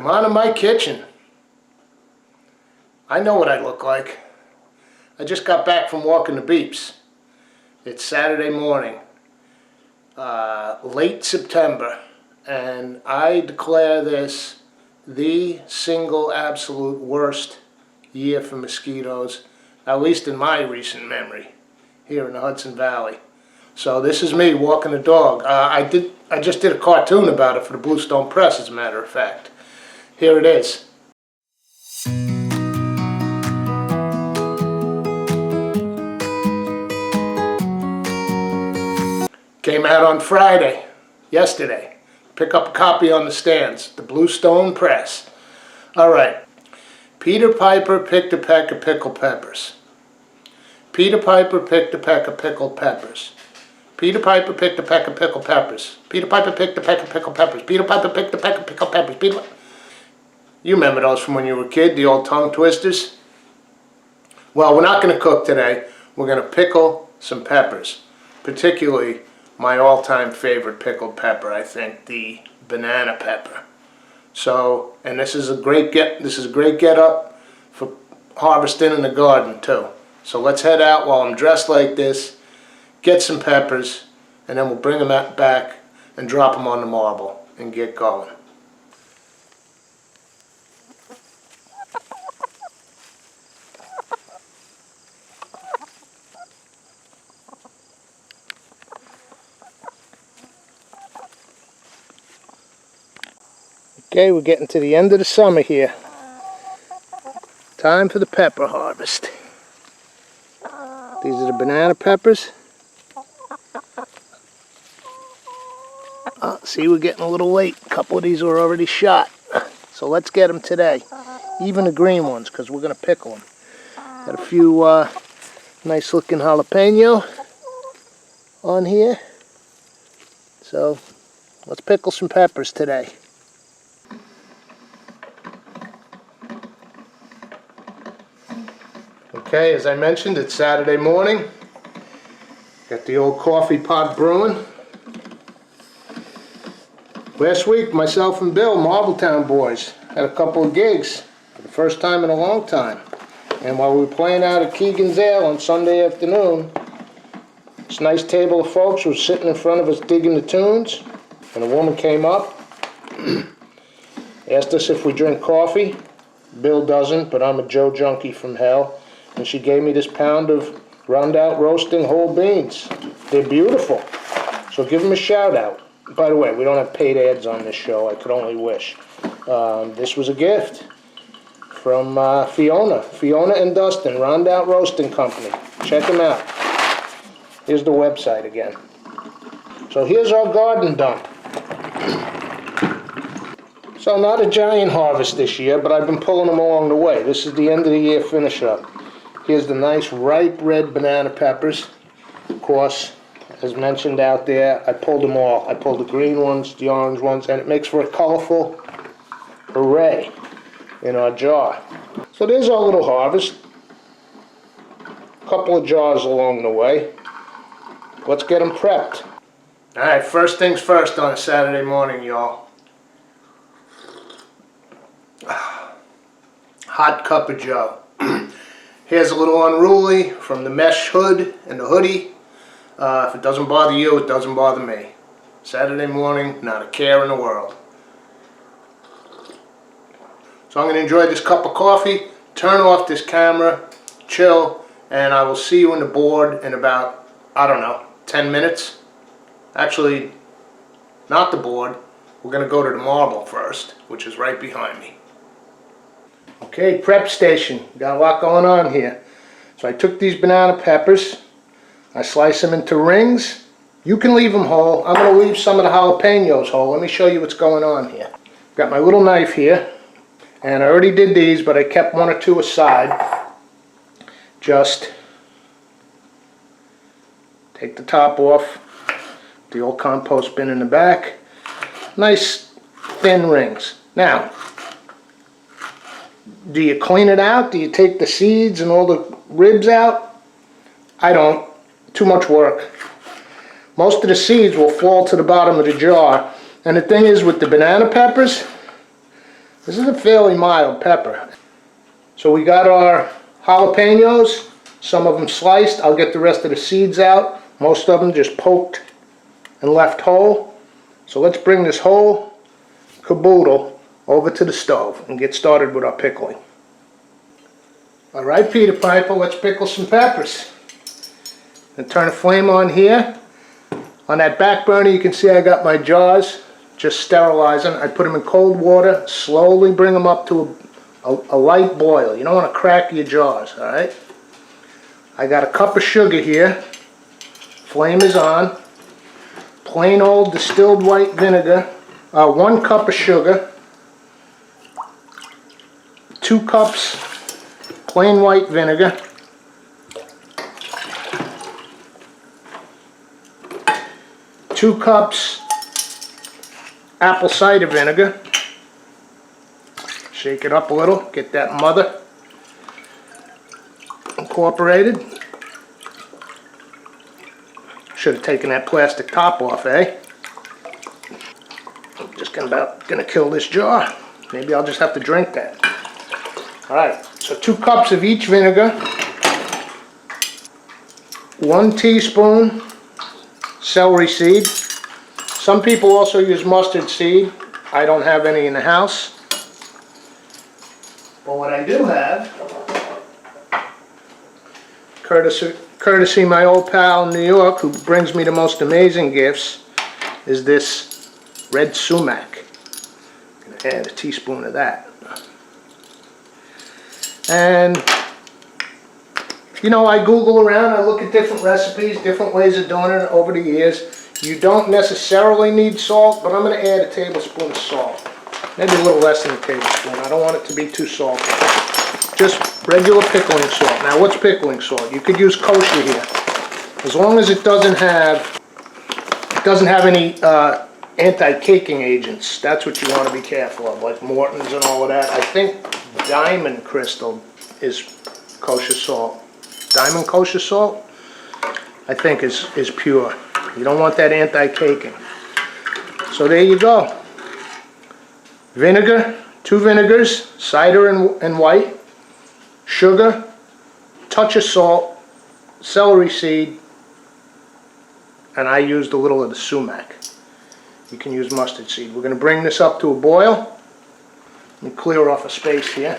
Come on in my kitchen. I know what I look like. I just got back from walking the beeps. It's Saturday morning, late September, and I declare this the single absolute worst year for mosquitoes, at least in my recent memory, here in the Hudson Valley. So this is me walking the dog. I just did a cartoon about it for the Bluestone Press, as a matter of fact. Here it is. Came out on Friday, yesterday. Pick up a copy on the stands, the Bluestone Press. All right. Peter Piper picked a peck of pickled peppers. Peter Piper picked a peck of pickled peppers. Peter Piper picked a peck of pickled peppers. Peter Piper picked a peck of pickled peppers. Peter Piper picked a peck of pickled peppers. You remember those from when you were a kid, the old tongue twisters? Well, we're not going to cook today. We're going to pickle some peppers, particularly my all-time favorite pickled pepper, I think, the banana pepper. So, and this is a great get up for harvesting in the garden too. So let's head out while I'm dressed like this, get some peppers, and then we'll bring them back and drop them on the marble and get going. Okay, we're getting to the end of the summer here. Time for the pepper harvest. These are the banana peppers. See, we're getting a little late. A couple of these are already shot. So let's get them today. Even the green ones, because we're going to pickle them. Got a few nice looking jalapeno on here. So let's pickle some peppers today. Okay, as I mentioned, it's Saturday morning. Got the old coffee pot brewing. Last week, myself and Bill, Marbletown boys, had a couple of gigs for the first time in a long time. And while we were playing out at Keegan's Ale on Sunday afternoon, this nice table of folks was sitting in front of us digging the tunes, and a woman came up, asked us if we drink coffee. Bill doesn't, but I'm a Joe junkie from hell. And she gave me this pound of round out roasting whole beans. They're beautiful. So give them a shout out. By the way, we don't have paid ads on this show. I could only wish. This was a gift from Fiona and Dustin, Round Out Roasting Company. Check them out. Here's the website again. So here's our garden dump. So not a giant harvest this year, but I've been pulling them along the way. This is the end of the year finish up. Here's the nice ripe red banana peppers. Of course, as mentioned out there, I pulled them all. I pulled the green ones, the orange ones, and it makes for a colorful array in our jar. So there's our little harvest. A couple of jars along the way. Let's get them prepped. All right, first things first on a Saturday morning, y'all. Hot cup of joe. Here's a little unruly from the mesh hood and the hoodie. If it doesn't bother you, it doesn't bother me. Saturday morning, not a care in the world. So I'm going to enjoy this cup of coffee, turn off this camera, chill, and I will see you on the board in about, I don't know, 10 minutes. Actually, not the board. We're going to go to the marble first, which is right behind me. Okay, prep station. Got a lot going on here. So I took these banana peppers. I slice them into rings. You can leave them whole. I'm going to leave some of the jalapenos whole. Let me show you what's going on here. Got my little knife here. And I already did these, but I kept one or two aside. Just take the top off. The old compost bin in the back. Nice thin rings. Now, do you clean it out? Do you take the seeds and all the ribs out? I don't. Too much work. Most of the seeds will fall to the bottom of the jar. And the thing is, with the banana peppers, This is a fairly mild pepper. So we got our jalapenos, some of them sliced. I'll get the rest of the seeds out. Most of them just poked and left whole. So let's bring this whole caboodle over to the stove and get started with our pickling. All right, Peter Piper, let's pickle some peppers. And turn the flame on here. On that back burner, you can see I got my jars, just sterilizing. I put them in cold water, slowly bring them up to a light boil. You don't want to crack your jars, all right? I got a cup of sugar here. Flame is on. Plain old distilled white vinegar. 1 cup of sugar. 2 cups plain white vinegar. 2 cups apple cider vinegar. Shake it up a little, get that mother incorporated. Should have taken that plastic top off, eh? I'm just gonna kill this jar. Maybe I'll just have to drink that. Alright, so 2 cups of each vinegar. 1 teaspoon celery seed. Some people also use mustard seed. I don't have any in the house. But what I do have, courtesy my old pal in New York who brings me the most amazing gifts, is this red sumac. I'm going to add a teaspoon of that. And you know, I Google around, I look at different recipes, different ways of doing it over the years. You don't necessarily need salt, but I'm going to add a tablespoon of salt. Maybe a little less than a tablespoon. I don't want it to be too salty. Just regular pickling salt. Now, what's pickling salt? You could use kosher here. As long as it doesn't have any anti-caking agents. That's what you want to be careful of, like Morton's and all of that. I think Diamond Crystal is kosher salt. Diamond kosher salt, I think is pure. You don't want that anti-caking. So there you go. Vinegar, 2 vinegars, cider and white, sugar, touch of salt, celery seed, and I used a little of the sumac. You can use mustard seed. We're going to bring this up to a boil. Let me clear off a space here.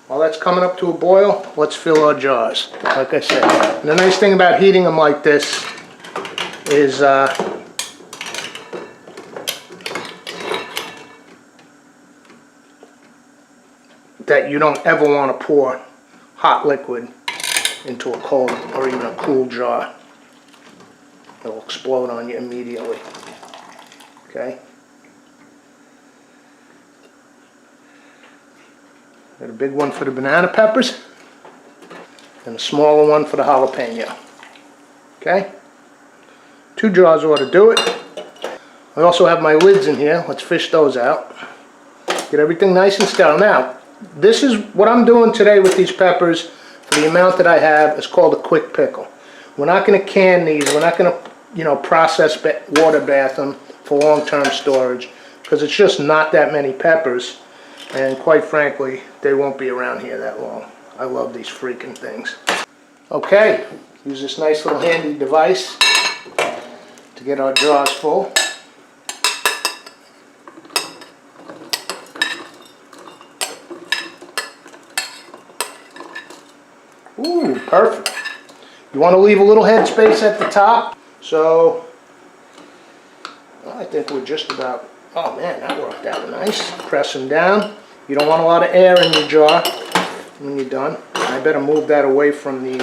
While that's coming up to a boil, let's fill our jars, like I said. And the nice thing about heating them like this is that you don't ever want to pour hot liquid into a cold or even a cool jar. It'll explode on you immediately. Okay? Got a big one for the banana peppers and a smaller one for the jalapeno. Okay? 2 jars ought to do it. I also have my lids in here. Let's fish those out. Get everything nice and sterile. Now, this is what I'm doing today with these peppers for the amount that I have is called a quick pickle. We're not going to can these. We're not going to, you know, process water bath them for long-term storage because it's just not that many peppers. And quite frankly, they won't be around here that long. I love these freaking things. Okay, use this nice little handy device to get our jars full. Ooh, perfect. You want to leave a little head space at the top. So, well, I think we're just about, oh man, that worked out nice. Press them down. You don't want a lot of air in your jar when you're done. I better move that away from the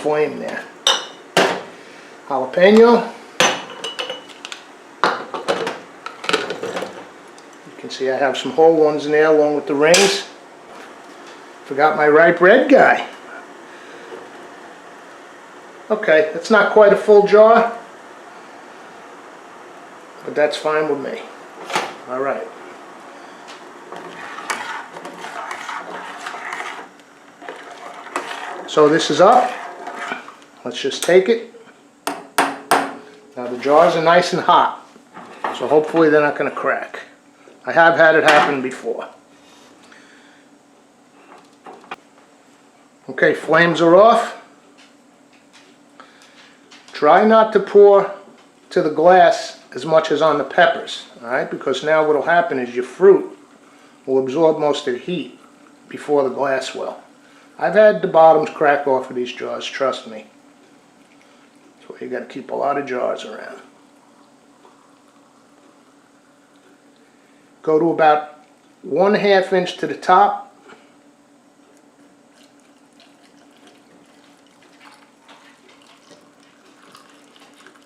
flame there. Jalapeno. You can see I have some whole ones in there along with the rings. Forgot my ripe red guy. Okay, it's not quite a full jar, but that's fine with me. All right. So this is up. Let's just take it. Now the jars are nice and hot. So hopefully they're not going to crack. I have had it happen before. Okay, flames are off. Try not to pour to the glass as much as on the peppers, all right? Because now what will happen is your fruit will absorb most of the heat before the glass will. I've had the bottoms crack off of these jars, trust me. So you got to keep a lot of jars around. Go to about 1/2 inch to the top.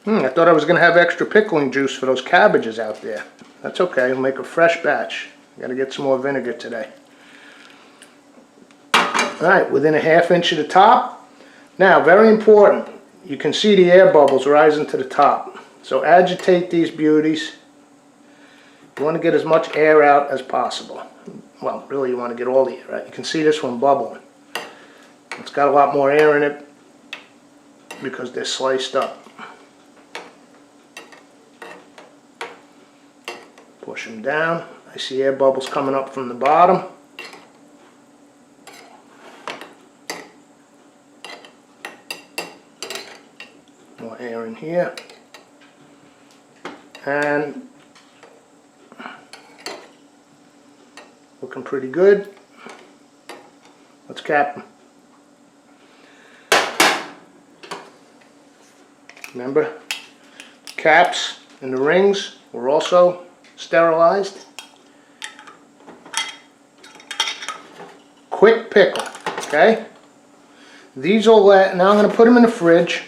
I thought I was going to have extra pickling juice for those cabbages out there. That's okay, we'll make a fresh batch. Got to get some more vinegar today. Alright, within 1/2 inch of the top. Now, very important, you can see the air bubbles rising to the top. So agitate these beauties. You want to get as much air out as possible. Well, really you want to get all the air out. You can see this one bubbling. It's got a lot more air in it because they're sliced up. Push them down. I see air bubbles coming up from the bottom. More air in here. And looking pretty good. Let's cap them. Remember, caps and the rings were also sterilized. Quick pickle, okay? These will let, now I'm going to put them in the fridge.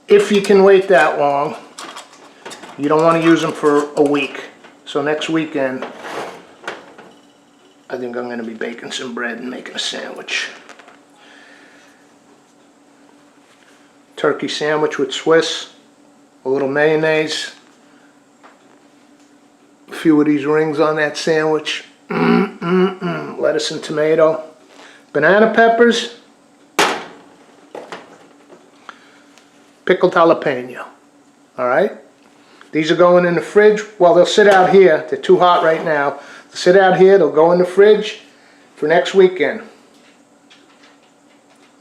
If you can wait that long, you don't want to use them for a week. So next weekend, I think I'm going to be baking some bread and making a sandwich. Turkey sandwich with Swiss, a little mayonnaise, a few of these rings on that sandwich, lettuce and tomato, banana peppers, pickled jalapeno. Alright? These are going in the fridge. Well, they'll sit out here. They're too hot right now. They'll sit out here. They'll go in the fridge for next weekend.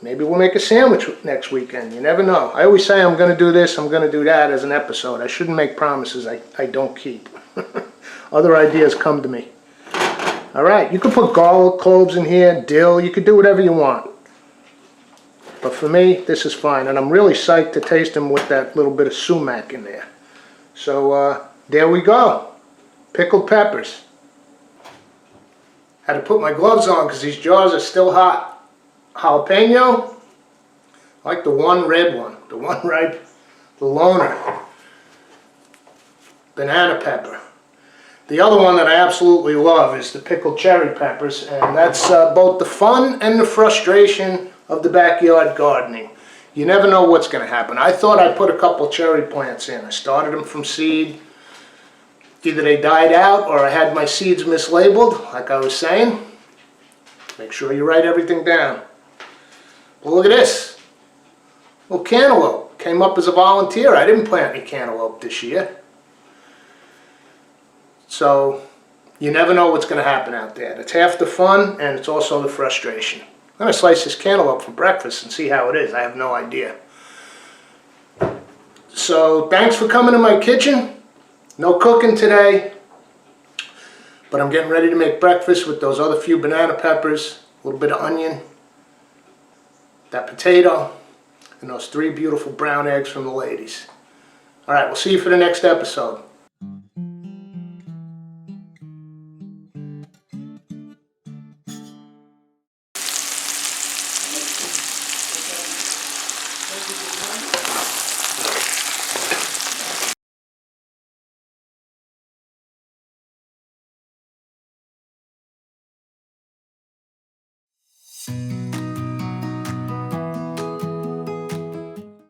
Maybe we'll make a sandwich next weekend. You never know. I always say I'm going to do this, I'm going to do that as an episode. I shouldn't make promises I don't keep. Other ideas come to me. Alright, you could put garlic cloves in here, dill, you could do whatever you want. But for me, this is fine. And I'm really psyched to taste them with that little bit of sumac in there. So, there we go. Pickled peppers. Had to put my gloves on because these jars are still hot. Jalapeno. I like the one red one. The one ripe, the loner. Banana pepper. The other one that I absolutely love is the pickled cherry peppers. And that's both the fun and the frustration of the backyard gardening. You never know what's going to happen. I thought I put a couple cherry plants in. I started them from seed. Either they died out or I had my seeds mislabeled, like I was saying. Make sure you write everything down. Well, look at this. Little cantaloupe. Came up as a volunteer. I didn't plant any cantaloupe this year. So, you never know what's going to happen out there. It's half the fun and it's also the frustration. I'm going to slice this cantaloupe for breakfast and see how it is. I have no idea. So, thanks for coming to my kitchen. No cooking today. But I'm getting ready to make breakfast with those other few banana peppers, a little bit of onion, that potato, and those 3 beautiful brown eggs from the ladies. Alright, we'll see you for the next episode.